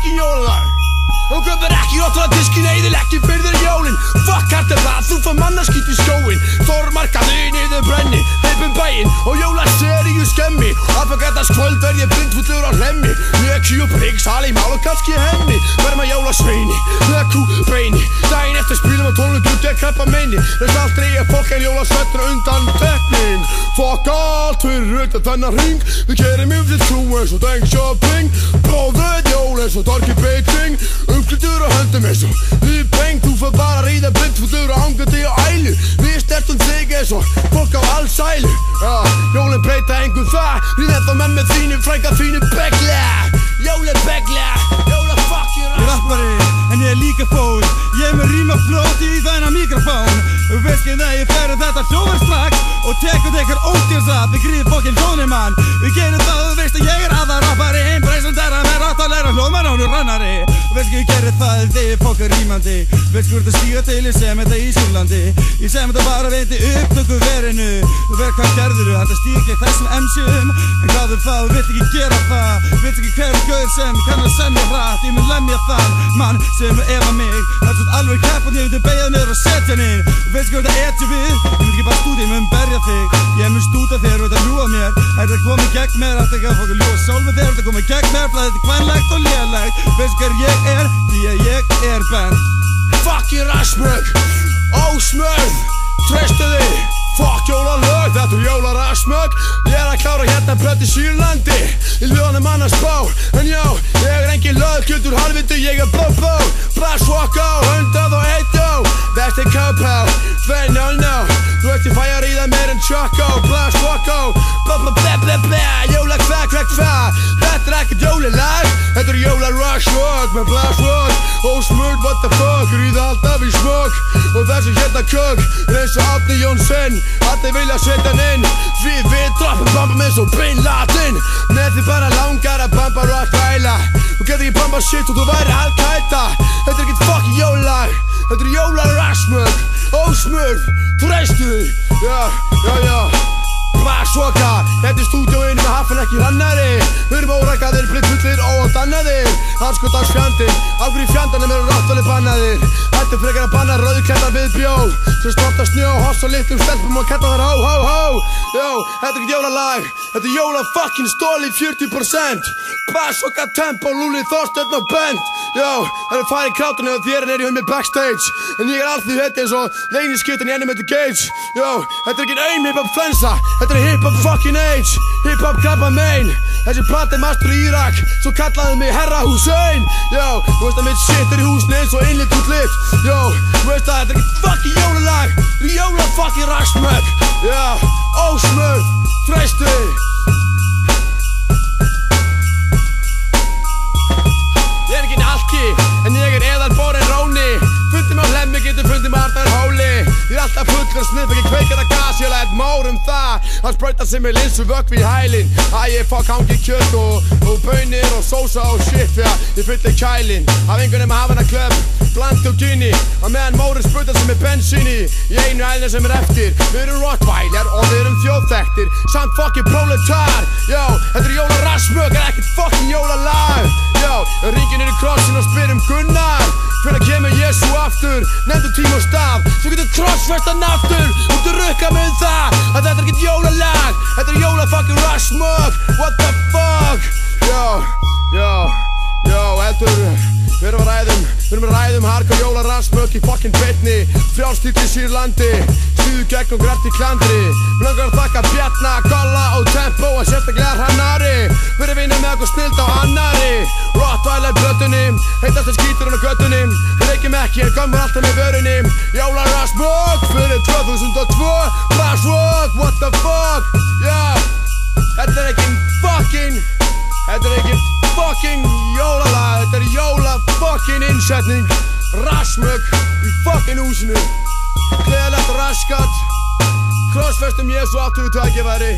fucking jólalag. Þú köpir ekki róttur að diskin, eyðilegg ekki fyrir þér jólin. Fuck kartefla, þú fær mannaskít í skóin. Þormarkaði niður brenni, hleypum bæinn og jólaseríu skemmi. Aðfangadagskvöld verð ég blindfullur á hlemmi. Mjög og brygg, salímál og kannski hemmi. Verðum að jólasveini, lökú beini. Daginn eftir spilum að tónum gutti að krabba meini. Þess aldrei fólk en jólasvettur undan tekning. Fuck allt fyrir utan þennan hring. Við kerum til trú eins og Deng Xiaoping. Bróðið jól eins og Darky Beiting. Umklitur og höndum eins og við peng. Þú fyrir bara að ríða blindfullur og hangandi á ælu. Við stertum þig eins og fólk á allsælu. Jólin breyta engum það. Ríða þá með með þínu frænka þínu begla. Jólin begla, jóla fucking Ég rappari, en ég líka fól. Ég með rímaflót í þennan mikrofón. Þú veist ekki þegar ég ferði þetta hljóðar strax og tekur þig ódýrsað. Þið gríðir fokkin hljóðni mann. Við gerum það, þú veist að ég aðar rappari. Presentera með ráttalega hljóðmann ánur rannari. Þú veist ekki ég gerir það ef þið fokkar rímandi. Veist hvort að stíga til, ég sem þetta í Sýrlandi. Ég sem þetta bara veiti upptöku verinu. Þú veist hvað gerður þú, þetta stíg ekki þessum MC-um. En hvað það, þú vilt ekki gera það. Vilt ekki hverju gauð sem kann að semja hratt. Ég mun lemja þann mann sem efa mig. Það er svona alveg keppandi, ég vil beigja niður og setja niður. Þú veist hvað þetta etju við. Ég vil ekki bara stúta, ég mun berja þig. Ég mun stúta þér og þetta ljúa mér. Það er komið gegn mér, þetta er fokkur ljúa sól með þér. Þetta er komið gegn mér, þetta er kvænlegt og lélegt. Veist hver ég er, því að ég er Ben. Fucking rassmögg, ósmörð, treystu þig. Fuck jólalög, þetta er jólarassmögg. Ég er að klára hérna blödd í Sýrlandi. Í ljónum annars bá, en já, ég er engin löggjöld úr halvviti. Ég er bó-bó, blast-walk-á, 101 jó. Þetta er K-P, 2-0-0. Þú veist ég fæ að ríða meir en Choco. Blast-walk-á, bla-bla-bla-bla-bla. Jóla-kva-kva-kva. Þetta er ekkert jólalag, þetta er jóla-rush-walk með blast-walk. Ósmurd, what the fuck, ríða alltaf í smokk. Og þessi hérna kögg, reynsa Árni Jónsson. Allir vilja setja hann inn, því við droppum bambam eins og Bin Laden. Með því bara langar að bamba rock-væla. Þú getur ekki bamba shit og þú væri Al-Qaida. Þetta er ekkert fucking jólalag, þetta er jóla-rassmögg. Ósmurð, treystu þig, já. Blast-walka, þetta er stúdíóinu með Hafan ekki rannari. Við erum órækkaðir, blindfullir og dannaðir. Anskotansfjandinn, af hverju fjandanum eru ráttvæli bannaðir. Þetta er frekar að banna rauðklædda viðbjóð sem snorta snjó, hoss og litlum stelpum og kalla þar hó. Jó, þetta er ekkert jólalag, þetta er jóla fucking stóli 40%. Blast-walka, tempo, Lúli, Þorsteinn og Bent. Jó, það er farið í krátunni og þér er í höfum með backstage. En ég er alltaf þetta eins og leyniskittan í ennum eftir Gage. Jó, þetta er ekkert aim hip-hop flensa. Þetta er hip-hop fucking age, hip-hop krabba mein. Þessi platt er mastur í Írak, svo kallaði mig Herra Hussein. Jó, þú veist að mitt shit er í húsni eins og innlit út lit. Jó, þú veist að þetta er ekki fucking jólalag, þetta er jóla fucking rassmögg. Já, ósmurð, treystu þig. Ég er ekki alki, en ég er eðalbórin róni. Fundum á hlemmi, getur fundum Arnar Hóli. Ég er alltaf fullur að sniffa, ekki kveikar að gas. Ég læt mór það, hann sprauta sem er linsu vökvi í hælinn. Ég fokk hangi kjött og bönir og sósa og shit. Ég fyllir kælinn, af einhvernum að hafa hana klöpp, bland og gini. Á meðan mórin sprauta sem er bensíni í einu ælinn sem er eftir. Við erum rottweiler og við erum þjóðþekktir, samt fokkin proletar. Jó, þetta er jóla-rassmögg, er ekkert fokkin jólalag. Jó, ég ríkin í krossin og spyr Gunnar, hvenær kemur Jesú aftur? Nefndu tíma og stað, svo getur krossfestan aftur. Og þú rukka með það, að þetta er ekkert jólalag, þetta er jóla fucking rassmögg. What the fuck? Jó, heldur, við erum að ræðum hardcore jóla-rassmögg í fucking beinni. Frjálstíll í Sýrlandi, stýðu gegn og grætt í klandri. Langar að þakka Bjarna, Golla og Tempo og sérstaklega Hrannari. Við erum vinna með okkur snild á annari. Rottweiler blötunni, heitast að skíturinn á göttunni. Við reykjum ekki en komum alltaf með vörunni. Jóla-rassmögg fyrir 2002. Blast-walk, what the fuck? Þetta er ekki fucking jólalag. Þetta er jóla fucking innsetning. Rassmögg í fucking húsinu. Gleðilegt raskat. Krossfestum Jesú aftur við tækifæri.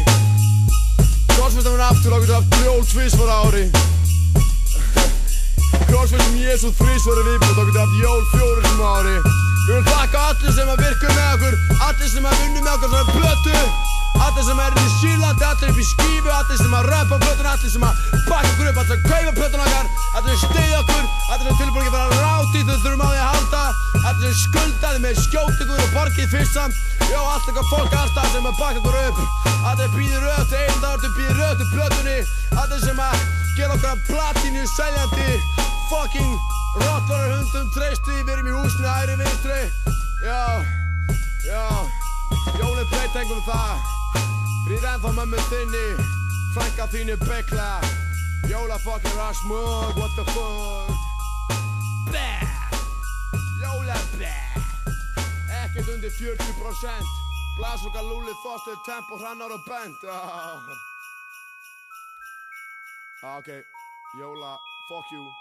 Krossfestum hann aftur og við haft brjól tvisvar ári. Krossfestum Jesú þrisvar viðbútt og við haft jól 4 ári. Við viljum þakka allir sem að virka með okkur, allir sem að vinna með okkur svona plötu, allir allir sem í Sýrlandi, allir upp í skífu, allir sem rappa plötuna, allir sem bakka okkur upp, allir sem kaupa plötuna okkar, allir sem styðja okkur, allir sem tilbúin ekki að fara rátt í þau þurfum á því að halda, allir sem skuldaði með skjóti ykkur og borgið fyrst samt, já allt eitthvað fólk alltaf sem bakka okkur upp, allir býðir röð til einn dag, býðir röð til plötunni, allir sem gera okkar platínu seljandi, fucking rottvarar hundum treysti, við erum í húsinu hægri vinstri, já, Jóli breyt engum það, rýr ennþá mömmu þinni, frænka þínu bekla, Jóla fucking Rasmug, what the fuck, Jóla ekkert undir 40%, Blásloka, Lúli, Foster, Tempo, Hrannar og Bent, ok, Jóla, fuck you.